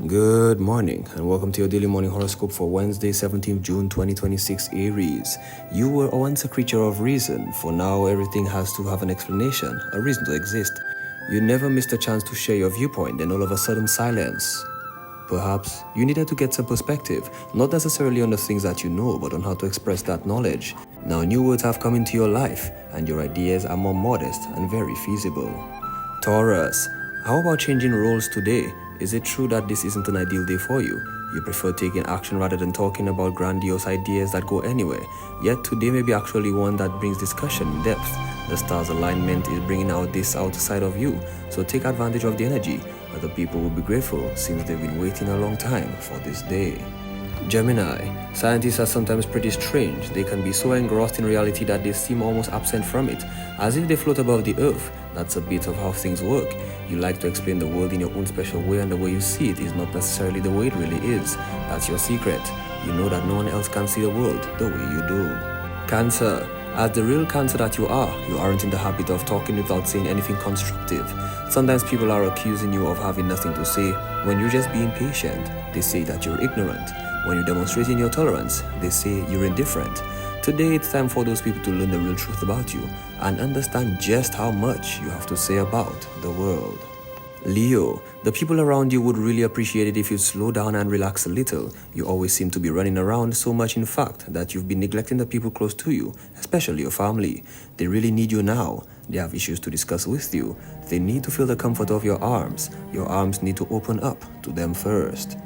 Good morning and welcome to your daily morning horoscope for Wednesday, 17th June 2026, Aries. You were once a creature of reason. For now, everything has to have an explanation, a reason to exist. You never missed a chance to share your viewpoint, then all of a sudden silence. Perhaps you needed to get some perspective, not necessarily on the things that you know, but on how to express that knowledge. Now new words have come into your life, and your ideas are more modest and very feasible. Taurus, how about changing roles today? Is it true that this isn't an ideal day for you? You prefer taking action rather than talking about grandiose ideas that go anywhere. Yet today may be actually one that brings discussion in depth. The stars' alignment is bringing out this outside of you, so take advantage of the energy. Other people will be grateful since they've been waiting a long time for this day. Gemini, scientists are sometimes pretty strange. They can be so engrossed in reality that they seem almost absent from it, as if they float above the earth. That's a bit of how things work. You like to explain the world in your own special way, and the way you see it is not necessarily the way it really is. That's your secret. You know that no one else can see the world the way you do. Cancer, as the real Cancer that you aren't in the habit of talking without saying anything constructive. Sometimes people are accusing you of having nothing to say when you're just being patient. They say that you're ignorant. When you're demonstrating your tolerance, they say you're indifferent. Today, it's time for those people to learn the real truth about you and understand just how much you have to say about the world. Leo, the people around you would really appreciate it if you slow down and relax a little. You always seem to be running around so much, in fact, that you've been neglecting the people close to you, especially your family. They really need you now. They have issues to discuss with you. They need to feel the comfort of your arms. Your arms need to open up to them first.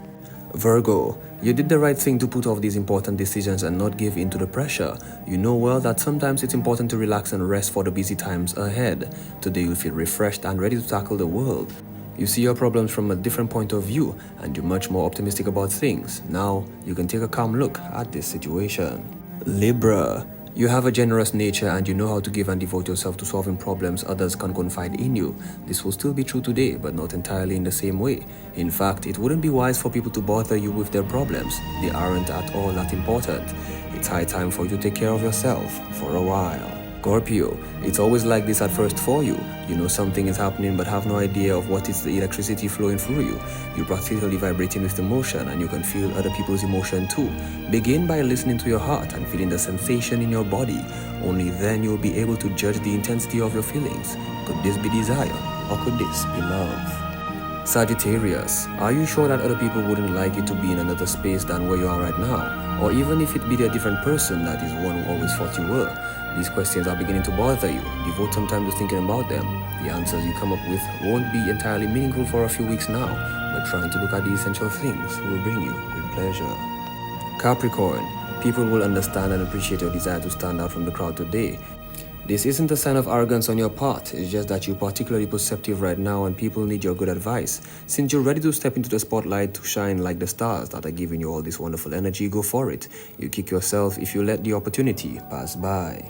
Virgo, you did the right thing to put off these important decisions and not give in to the pressure. You know well that sometimes it's important to relax and rest for the busy times ahead. Today you'll feel refreshed and ready to tackle the world. You see your problems from a different point of view and you're much more optimistic about things. Now you can take a calm look at this situation. Libra, you have a generous nature and you know how to give and devote yourself to solving problems others can confide in you. This will still be true today, but not entirely in the same way. In fact, it wouldn't be wise for people to bother you with their problems. They aren't at all that important. It's high time for you to take care of yourself for a while. Scorpio, it's always like this at first for you. You know something is happening but have no idea of what is the electricity flowing through you. You're practically vibrating with emotion and you can feel other people's emotion too. Begin by listening to your heart and feeling the sensation in your body. Only then you'll be able to judge the intensity of your feelings. Could this be desire or could this be love? Sagittarius, are you sure that other people wouldn't like you to be in another space than where you are right now? Or even if it be a different person that is one who always thought you were? These questions are beginning to bother you. Devote some time to thinking about them. The answers you come up with won't be entirely meaningful for a few weeks now, but trying to look at the essential things will bring you great pleasure. Capricorn, people will understand and appreciate your desire to stand out from the crowd today. This isn't a sign of arrogance on your part, it's just that you're particularly perceptive right now and people need your good advice. Since you're ready to step into the spotlight to shine like the stars that are giving you all this wonderful energy, go for it. You kick yourself if you let the opportunity pass by.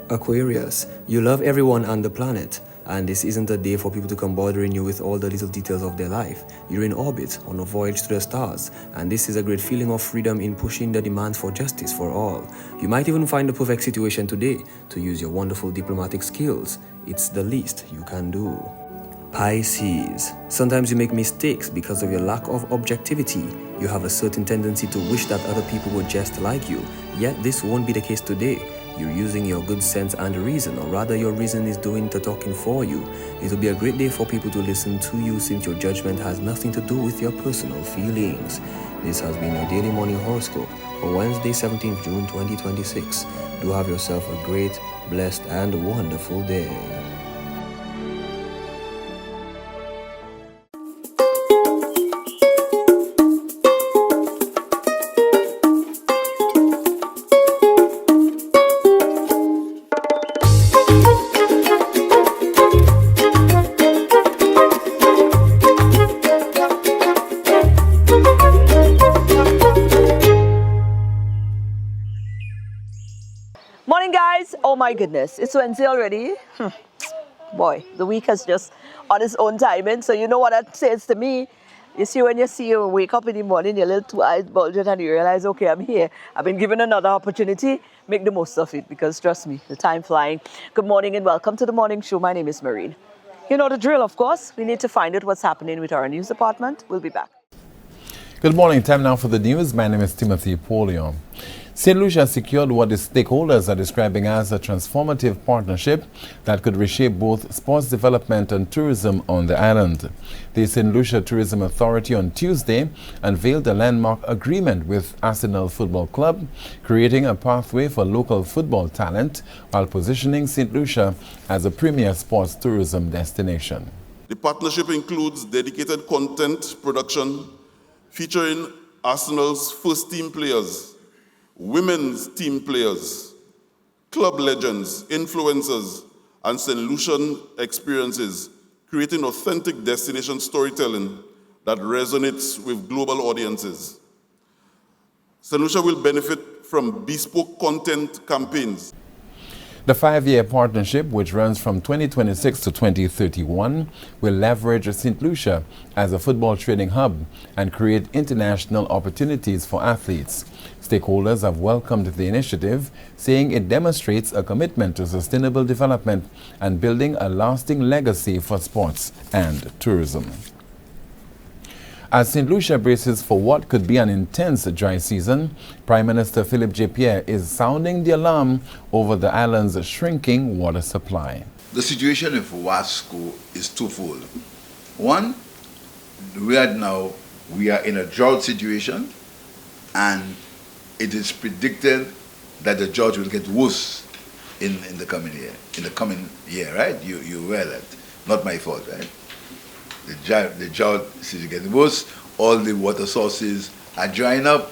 Aquarius, you love everyone on the planet, and this isn't a day for people to come bothering you with all the little details of their life. You're in orbit, on a voyage to the stars, and this is a great feeling of freedom in pushing the demands for justice for all. You might even find the perfect situation today to use your wonderful diplomatic skills. It's the least you can do. Pisces, sometimes you make mistakes because of your lack of objectivity. You have a certain tendency to wish that other people were just like you, yet this won't be the case today. You're using your good sense and reason, or rather your reason is doing the talking for you. It will be a great day for people to listen to you since your judgment has nothing to do with your personal feelings. This has been your daily morning horoscope for Wednesday, 17th June 2026. Do have yourself a great, blessed and wonderful day. Morning, guys. Oh my goodness, it's Wednesday already. Boy, the week has just on its own timing. So you know what that says to me? You see, when you wake up in the morning, your little two eyes bulge and you realize, okay, I'm here. I've been given another opportunity. Make the most of it because trust me, the time flying. Good morning and welcome to the morning show. My name is Marine. You know the drill, of course. We need to find out what's happening with our news department. We'll be back. Good morning. Time now for the news. My name is Timothy Polio. St. Lucia secured what its stakeholders are describing as a transformative partnership that could reshape both sports development and tourism on the island. The St. Lucia Tourism Authority on Tuesday unveiled a landmark agreement with Arsenal Football Club, creating a pathway for local football talent while positioning St. Lucia as a premier sports tourism destination. The partnership includes dedicated content production featuring Arsenal's first-team players, women's team players, club legends, influencers, and St. Lucian experiences, creating authentic destination storytelling that resonates with global audiences. St. Lucia will benefit from bespoke content campaigns. The 5-year partnership, which runs from 2026 to 2031, will leverage St. Lucia as a football training hub and create international opportunities for athletes. Stakeholders have welcomed the initiative, saying it demonstrates a commitment to sustainable development and building a lasting legacy for sports and tourism. As St. Lucia braces for what could be an intense dry season, Prime Minister Philip J. Pierre is sounding the alarm over the island's shrinking water supply. The situation in Wasco is twofold. One, right now we are in a drought situation, and it is predicted that the drought will get worse in the coming year. Right? You aware that? Not my fault, right? The drought is getting worse. All the water sources are drying up.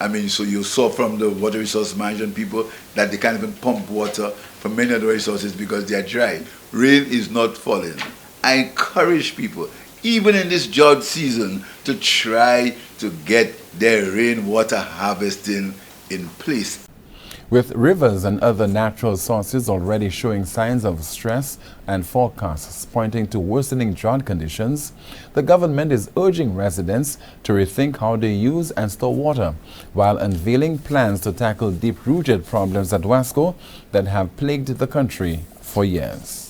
I mean, so you saw from the water resource management people that they can't even pump water from many other resources because they are dry. Rain is not falling. I encourage people, even in this drought season, to try to get their rainwater harvesting in place. With rivers and other natural sources already showing signs of stress and forecasts pointing to worsening drought conditions, the government is urging residents to rethink how they use and store water, while unveiling plans to tackle deep-rooted problems at Wasco that have plagued the country for years.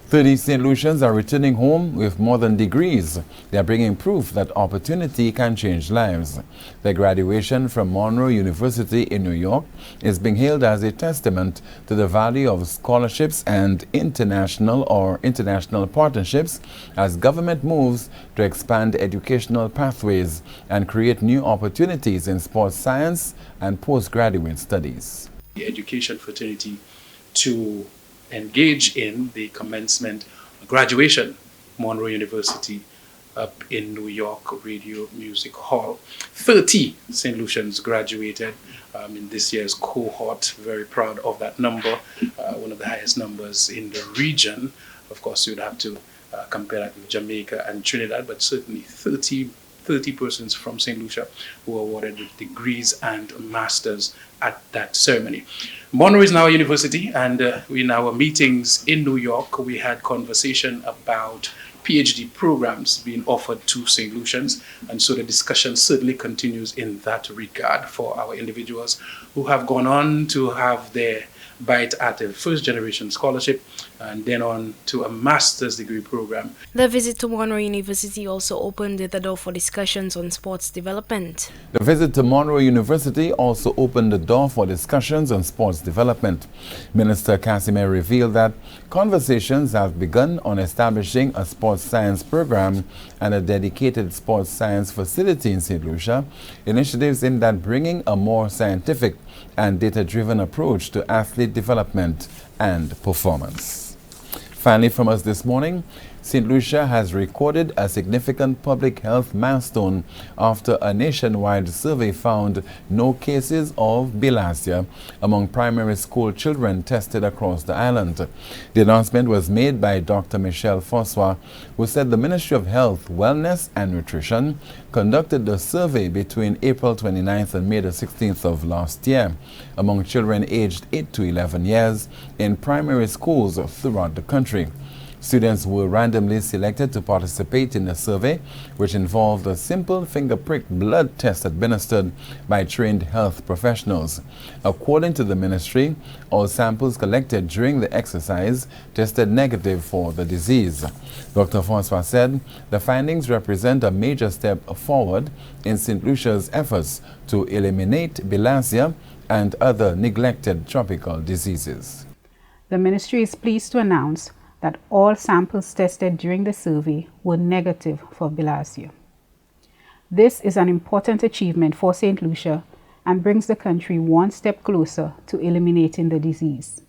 30 St. Lucians are returning home with more than degrees. They are bringing proof that opportunity can change lives. Their graduation from Monroe University in New York is being hailed as a testament to the value of scholarships and international partnerships as government moves to expand educational pathways and create new opportunities in sports science and postgraduate studies. The education fraternity to engage in the commencement graduation, Monroe University up in New York Radio Music Hall. 30 St. Lucians graduated in this year's cohort. Very proud of that number, one of the highest numbers in the region. Of course, you'd have to compare that with Jamaica and Trinidad, but certainly 30 persons from St. Lucia who were awarded with degrees and masters at that ceremony. Monroe is now a university, and in our meetings in New York, we had conversation about PhD programs being offered to St. Lucians, and so the discussion certainly continues in that regard for our individuals who have gone on to have their bite at a first-generation scholarship and then on to a master's degree program. The visit to Monroe University also opened the door for discussions on sports development. The visit to Monroe University also opened the door for discussions on sports development. Minister Academey revealed that conversations have begun on establishing a sports science program and a dedicated sports science facility in St. Lucia, initiatives aimed at bringing a more scientific and data-driven approach to athlete development and performance. Finally, from us this morning, St. Lucia has recorded a significant public health milestone after a nationwide survey found no cases of bilharzia among primary school children tested across the island. The announcement was made by Dr. Michelle François, who said the Ministry of Health, Wellness and Nutrition conducted the survey between April 29th and May the 16th of last year among children aged 8 to 11 years in primary schools throughout the country. Students were randomly selected to participate in the survey, which involved a simple finger prick blood test administered by trained health professionals. According to the ministry, all samples collected during the exercise tested negative for the disease. Dr. Francois said the findings represent a major step forward in St. Lucia's efforts to eliminate bilharzia and other neglected tropical diseases. The ministry is pleased to announce that all samples tested during the survey were negative for bilharzia. This is an important achievement for St. Lucia and brings the country one step closer to eliminating the disease.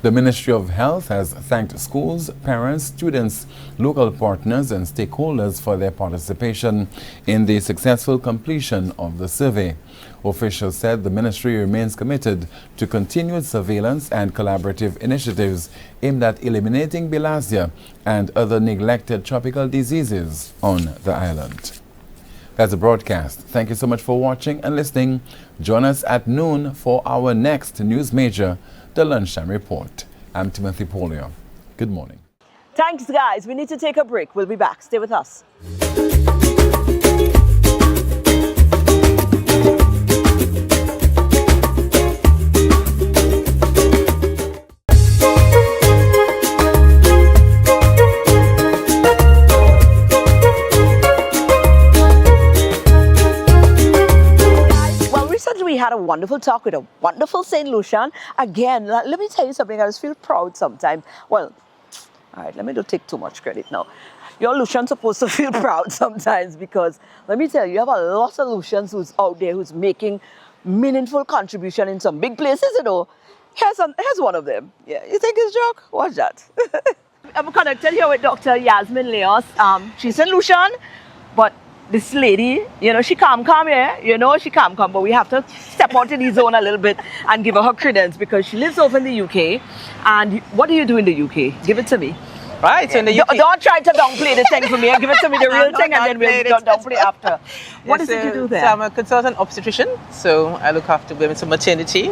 The Ministry of Health has thanked schools, parents, students, local partners and stakeholders for their participation in the successful completion of the survey. Officials said the ministry remains committed to continued surveillance and collaborative initiatives aimed at eliminating bilharzia and other neglected tropical diseases on the island. That's a broadcast. Thank you so much for watching and listening. Join us at noon for our next news major, the Lunchtime Report. I'm Timothy Polio. Good morning. Thanks, guys. We need to take a break. We'll be back. Stay with us. We had a wonderful talk with a wonderful St. Lucian. Again, let me tell you something, I just feel proud sometimes. Well, all right, let me not take too much credit now. Your Lucian's supposed to feel proud sometimes because, let me tell you, you have a lot of Lucians who's out there who's making meaningful contribution in some big places, you know. Here's one of them. Yeah, you think it's a joke? Watch that. I'm connected here with Dr. Jasmine Leonce. She's St. Lucian, but this lady, you know, she calm, yeah? You know, she calm, but we have to step out in the zone a little bit and give her credence because she lives over in the UK. And what do you do in the UK? Give it to me. Right, so in the UK. Don't try to downplay the thing for me. Give it to me, the real thing, and then we'll downplay after. What is it you do there? So I'm a consultant obstetrician, so I look after women's maternity.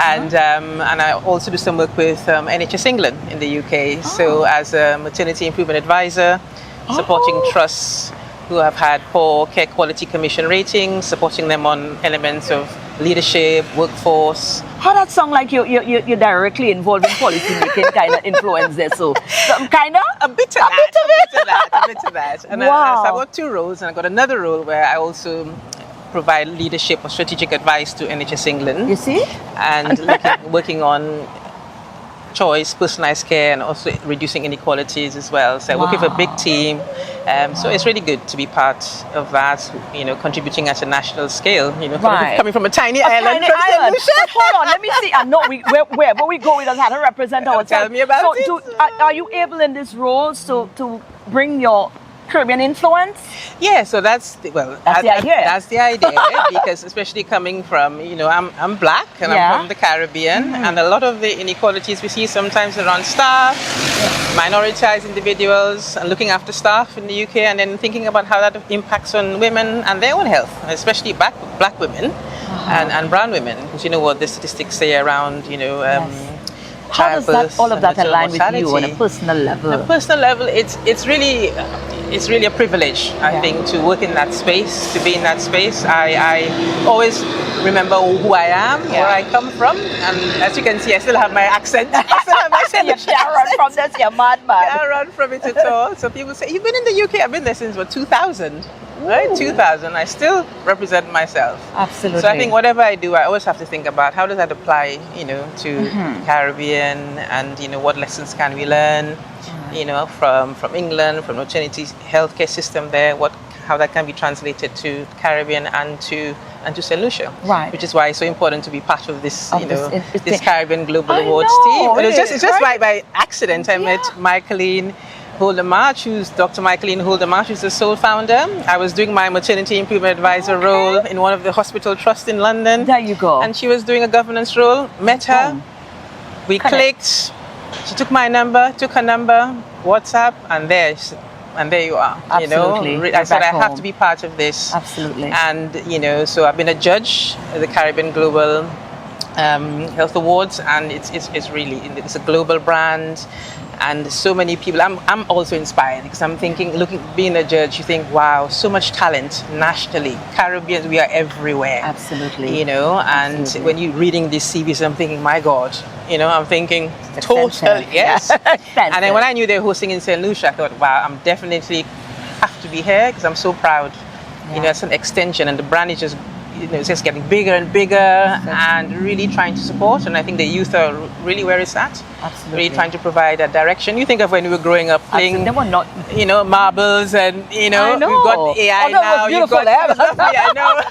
And I also do some work with NHS England in the UK. So as a maternity improvement advisor, supporting trusts who have had poor care quality commission ratings, supporting them on elements of leadership, workforce. How that sound like you're directly involved in policy making kind of influence there, so kind of? A bit of that. And wow. So I've got two roles, and I've got another role where I also provide leadership or strategic advice to NHS England. You see? And working on choice, personalized care, and also reducing inequalities as well. So I work with a big team. So it's really good to be part of that, you know, contributing at a national scale, you know, coming from a tiny island. Hold on, let me see. I know wherever we go, we don't have to represent ourselves. Tell me about it. Are you able in this role to bring your Caribbean influence? Yeah, so that's the idea. That's the idea, because especially coming from, you know, I'm black and I'm from the Caribbean, and a lot of the inequalities we see sometimes around staff, minoritized individuals, and looking after staff in the UK, and then thinking about how that impacts on women and their own health, especially black women and brown women, because you know what the statistics say around, you know, how does all of that align with you on a personal level? On a personal level, it's really a privilege, I think, to work in that space, to be in that space. I always remember who I am, where I come from, and as you can see, I still have my accent. I still have my accent. You can't run from this, you're mad man. Can't run from it at all. So people say, you've been in the UK? I've been there since 2000. Right, 2000. I still represent myself. Absolutely. So I think whatever I do, I always have to think about how does that apply, you know, to Caribbean, and you know what lessons can we learn, you know, from England, from maternity healthcare system there, how that can be translated to Caribbean and to St. Lucia. Right. Which is why it's so important to be part of this, this Caribbean Global Awards team. But it's just by accident I met Michaeline Holder-March, who's Dr. Michaeline Holder-March, who's the sole founder. I was doing my maternity improvement advisor role in one of the hospital trusts in London. There you go. And she was doing a governance role. Met her, we clicked. She took my number, took her number, WhatsApp, and there you are. Absolutely. You know, I said I have to be part of this. Absolutely. And you know, so I've been a judge at the Caribbean Global health awards, and it's really, it's a global brand. And so many people, I'm also inspired because I'm thinking, being a judge, you think, wow, so much talent nationally. Caribbeans, we are everywhere. Absolutely. You know, and Absolutely. when you're reading these CVs, I'm thinking, my God, you know, I'm thinking, totally, yes. And then when I knew they were hosting in St. Lucia, I thought, wow, I'm definitely have to be here because I'm so proud. You know, it's an extension, and the brand is just, you know, it's just getting bigger and bigger, and really trying to support. And I think the youth are really where it's at. Absolutely. Really trying to provide a direction. You think of when we were growing up playing, they were not, you know, marbles, and you know, I know. we've got AI now. Was beautiful, I know.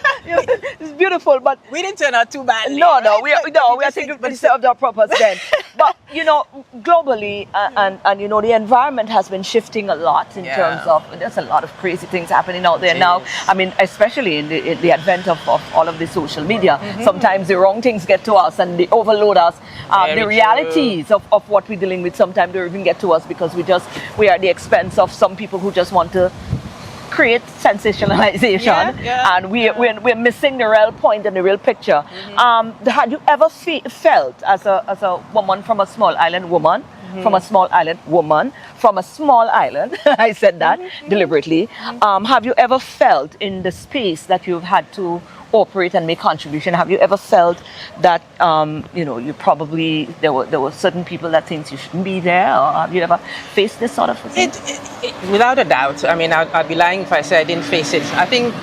It's beautiful, but we didn't turn out too badly. No, right? we are thinking we served our purpose then. But you know, globally, and you know, the environment has been shifting a lot in terms of, there's a lot of crazy things happening out there now. I mean, especially in the advent of all of the social media. Sometimes the wrong things get to us and they overload us. The realities of what we're dealing with sometimes don't even get to us because we are at the expense of some people who just want to create sensationalization, and we're missing the real point and the real picture. Had you ever felt as a woman from a small island woman, from a small island woman, from a small island, I said that deliberately, have you ever felt in the space that you've had to operate and make contribution, have you ever felt that you know, you probably there were certain people that think you shouldn't be there, or have you ever faced this sort of thing? Without a doubt. I mean, I'd be lying if I say I didn't face it. I think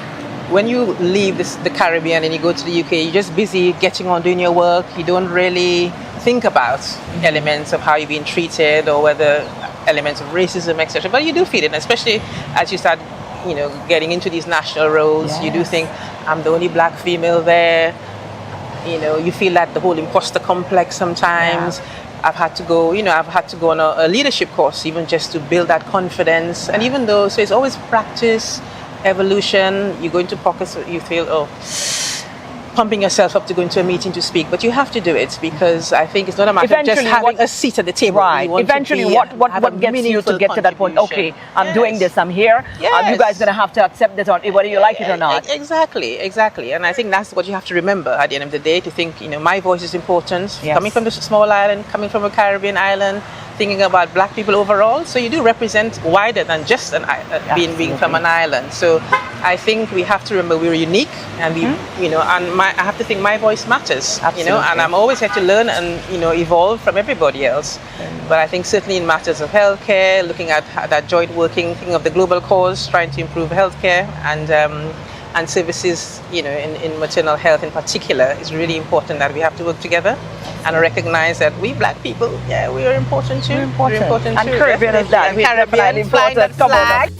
when you leave the Caribbean and you go to the UK, you're just busy getting on doing your work. You don't really think about elements of how you're being treated or whether elements of racism, etc. But you do feel it, especially as you start, you know, getting into these national roles. You do think, I'm the only black female there. You know, you feel that the whole imposter complex sometimes. I've had to go, you know, on a leadership course even just to build that confidence. And even though, so it's always practice, evolution. You go into pockets where you feel, pumping yourself up to go into a meeting to speak, but you have to do it because I think it's not a matter of just having a seat at the table. Right. Eventually, what gets you to get to that point? Okay, I'm doing this. I'm here. You guys gonna have to accept this, whether you like it or not. Exactly. And I think that's what you have to remember at the end of the day. To think, you know, my voice is important. Coming from this small island, coming from a Caribbean island, thinking about black people overall. So you do represent wider than just being from an island. So I think we have to remember we're unique, and we, you know, and I have to think my voice matters. You know, and I'm always here to learn and, you know, evolve from everybody else. But I think certainly in matters of healthcare, looking at that joint working, thinking of the global cause, trying to improve healthcare and services, you know, in maternal health in particular, is really important that we have to work together and recognize that we black people, we are important too. We're important and too. Caribbean is that. And Caribbean, flying that flag.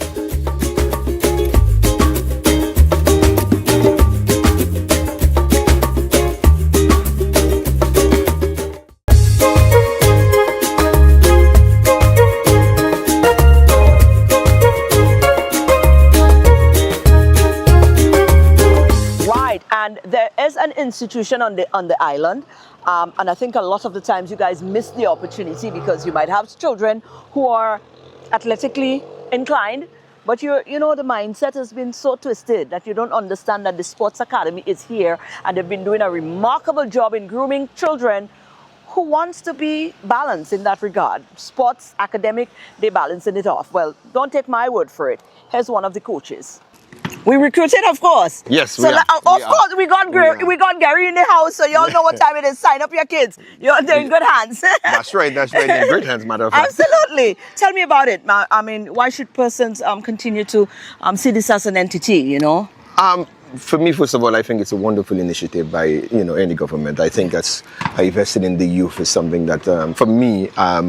And there is an institution on the island, and I think a lot of the times you guys miss the opportunity because you might have children who are athletically inclined, but you know, the mindset has been so twisted that you don't understand that the Sports Academy is here, and they've been doing a remarkable job in grooming children who wants to be balanced in that regard. Sports, academic, they're balancing it off. Well, don't take my word for it. Here's one of the coaches. We recruited, of course. Yes, so of course we got Garey in the house, so y'all know what time it is. Sign up your kids. They're in good hands. That's right. They're in great hands, matter of fact. Absolutely. Tell me about it. I mean, why should persons continue to see this as an entity, you know? For me, first of all, I think it's a wonderful initiative by, you know, any government. I think that's investing in the youth is something that, for me,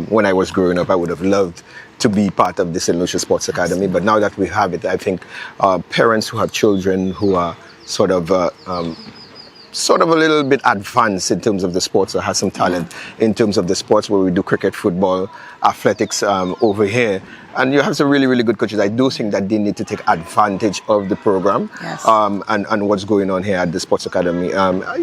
when I was growing up, I would have loved to be part of the St. Lucia Sports Academy. But now that we have it, I think parents who have children who are sort of a little bit advanced in terms of the sports or has some talent in terms of the sports where we do cricket, football, athletics over here. And you have some really, really good coaches. I do think that they need to take advantage of the program and what's going on here at the Sports Academy.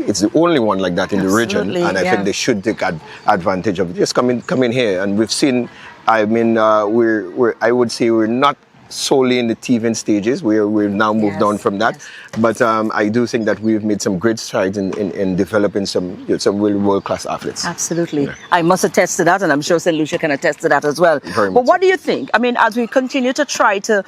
It's the only one like that in the region. And I think they should take advantage of it. Just come in here. And we've seen, I mean, I would say we're not solely in the teething stages. We've now moved on from that. But I do think that we've made some great strides in developing some really world-class athletes. Absolutely. I must attest to that, and I'm sure St. Lucia can attest to that as well. But what do you think? I mean, as we continue to try to,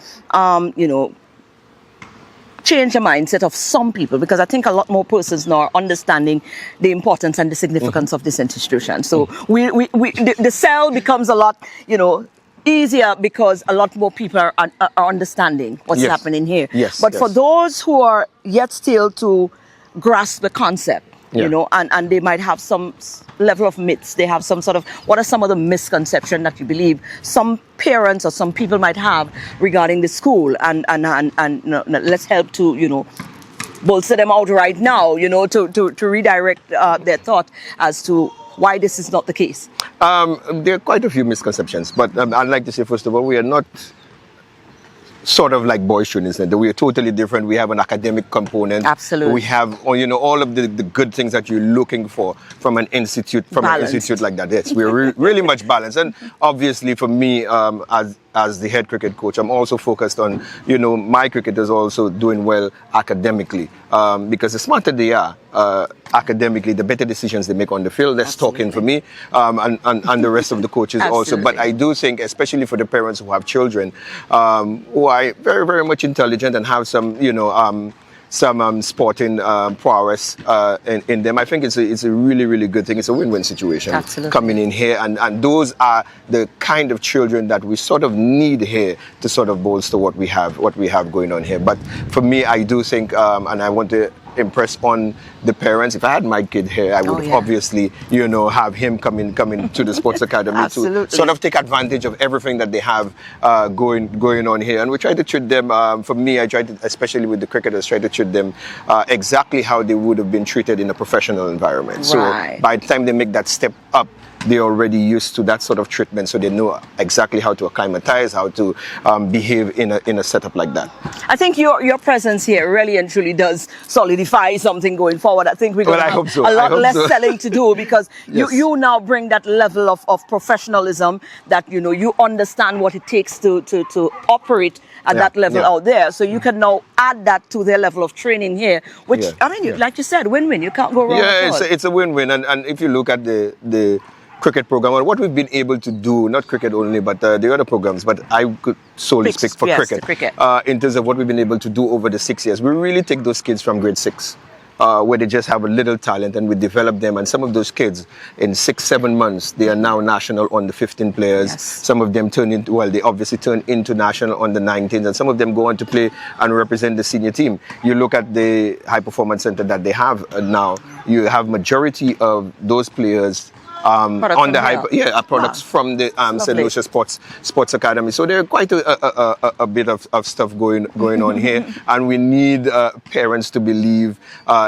change the mindset of some people, because I think a lot more persons now are understanding the importance and the significance of this institution. So the sell becomes a lot, easier because a lot more people are understanding what's happening here. But for those who are yet still to grasp the concept, and they might have some level of myths. They have some sort of, what are some of the misconceptions that you believe some parents or some people might have regarding the school? And let's help to, bolster them out right now, to redirect their thought as to why this is not the case. There are quite a few misconceptions, but I'd like to say, first of all, we are not sort of like boys students. We are totally different. We have an academic component. Absolutely. We have, all of the good things that you're looking for from an institute, an institute like that. Yes, we're really much balanced. And obviously, for me, as the head cricket coach, I'm also focused on, my cricketers also doing well academically. Because the smarter they are academically, the better decisions they make on the field. That's talking for me, and the rest of the coaches also. But I do think, especially for the parents who have children who are very, very much intelligent and have some, some sporting prowess in them, I think it's a really, really good thing. It's a win-win situation coming in here. And those are the kind of children that we sort of need here to sort of bolster what we have going on here. But for me, I do think, and I want to impress on the parents. If I had my kid here, I would obviously, have him come in to the Sports Academy to sort of take advantage of everything that they have going on here. And we try to treat them, for me, I try to, especially with the cricketers, try to treat them exactly how they would have been treated in a professional environment. So by the time they make that step up, they're already used to that sort of treatment, so they know exactly how to acclimatize, how to behave in a setup like that. I think your presence here really and truly does solidify something going forward. I think we're going to have a lot less selling to do, because you now bring that level of professionalism that you understand what it takes to operate at that level out there. So you can now add that to their level of training here, which I mean, like you said, win-win. You can't go wrong. Yeah, it's a win-win. And if you look at the cricket program and what we've been able to do, not cricket only, but the other programs, but I could solely speak for cricket. In terms of what we've been able to do over the 6 years. We really take those kids from grade 6, where they just have a little talent, and we develop them. And some of those kids, in 6-7 months, they are now national under 15 players. Some of them they obviously turn into national under 19s, and some of them go on to play and represent the senior team. You look at the high performance center that they have now, you have majority of those players on the products from the St. Lucia Sports Academy. So there are quite a bit of stuff going on here, and we need parents to believe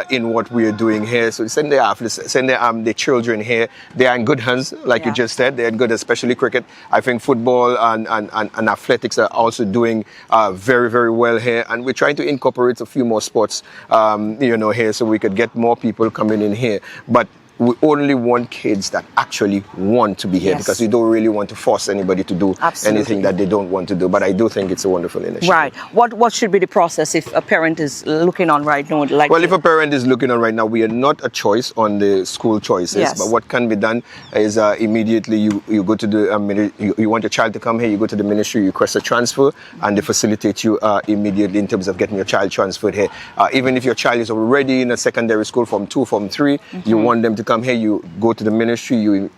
in what we are doing here. So send their athletes, send their children here. They are in good hands, like you just said. They're in good, especially cricket. I think football and athletics are also doing very, very well here, and we're trying to incorporate a few more sports, here, so we could get more people coming in here. But we only want kids that actually want to be here, because we don't really want to force anybody to do anything that they don't want to do. But I do think it's a wonderful initiative. Right. What should be the process if a parent is looking on right now? If a parent is looking on right now, we are not a choice on the school choices. But what can be done is immediately you go to the you want your child to come here, you go to the ministry, you request a transfer, and they facilitate you immediately in terms of getting your child transferred here. Even if your child is already in a secondary school, Form 2, Form 3, you want them to come here, you go to the ministry, you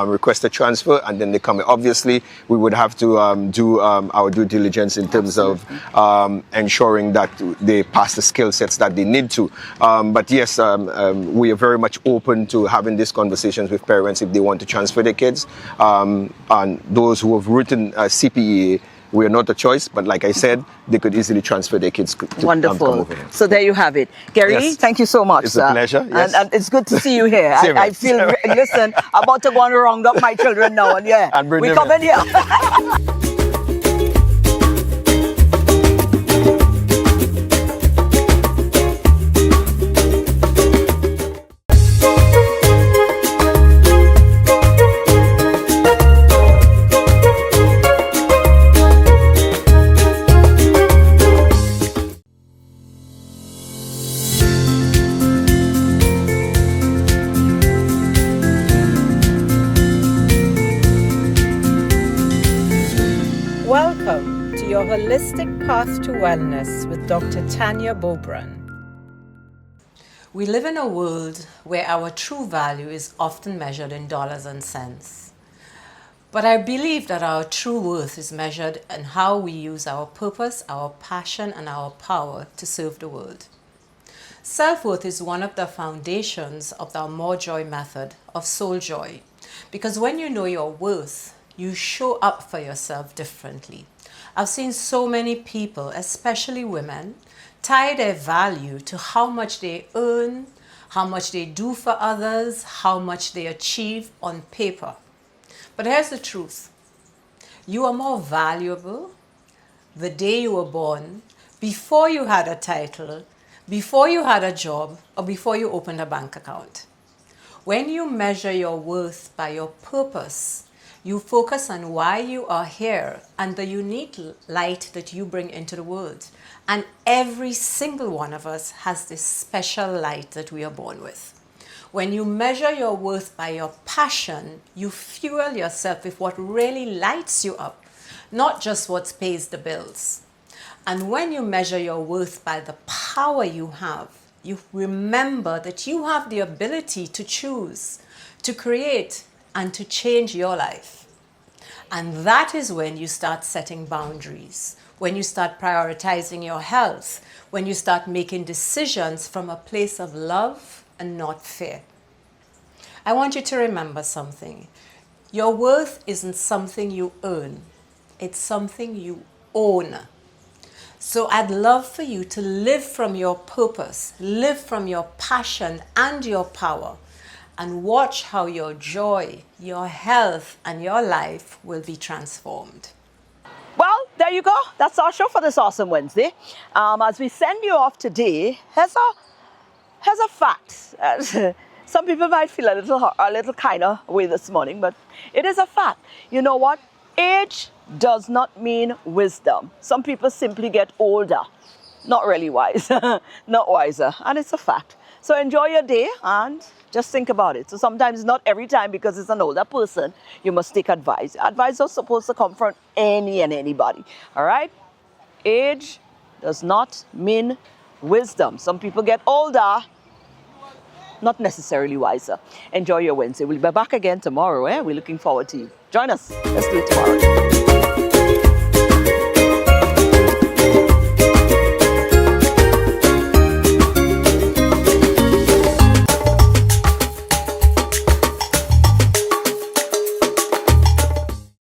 request a transfer, and then they come here. Obviously, we would have to do our due diligence in terms of ensuring that they pass the skill sets that they need to. But yes, we are very much open to having these conversations with parents if they want to transfer their kids. And those who have written CPEA, we are not a choice, but like I said, they could easily transfer their kids to come over here. So there you have it. Garey, thank you so much. It's a pleasure. Yes. And it's good to see you here. I feel, listen, I'm about to go and round up my children now, and we come in here. Path to Wellness with Dr. Tanya Bobran. We live in a world where our true value is often measured in dollars and cents. But I believe that our true worth is measured in how we use our purpose, our passion, and our power to serve the world. Self-worth is one of the foundations of the More Joy method of soul joy. Because when you know your worth, you show up for yourself differently. I've seen so many people, especially women, tie their value to how much they earn, how much they do for others, how much they achieve on paper. But here's the truth. You are more valuable the day you were born, before you had a title, before you had a job, or before you opened a bank account. When you measure your worth by your purpose, you focus on why you are here and the unique light that you bring into the world. And every single one of us has this special light that we are born with. When you measure your worth by your passion, you fuel yourself with what really lights you up, not just what pays the bills. And when you measure your worth by the power you have, you remember that you have the ability to choose, to create, and to change your life. And that is when you start setting boundaries, when you start prioritizing your health, when you start making decisions from a place of love and not fear. I want you to remember something. Your worth isn't something you earn. It's something you own. So I'd love for you to live from your purpose, live from your passion and your power, and watch how your joy, your health, and your life will be transformed. Well, there you go. That's our show for this awesome Wednesday. As we send you off today, here's a fact. Some people might feel a little kind of way this morning, but it is a fact. You know what? Age does not mean wisdom. Some people simply get older, not really wise, not wiser, and it's a fact. So enjoy your day and just think about it. So sometimes, not every time, because it's an older person, you must take advice. Advice is supposed to come from any and anybody, all right? Age does not mean wisdom. Some people get older, not necessarily wiser. Enjoy your Wednesday. We'll be back again tomorrow. We're looking forward to you. Join us. Let's do it tomorrow.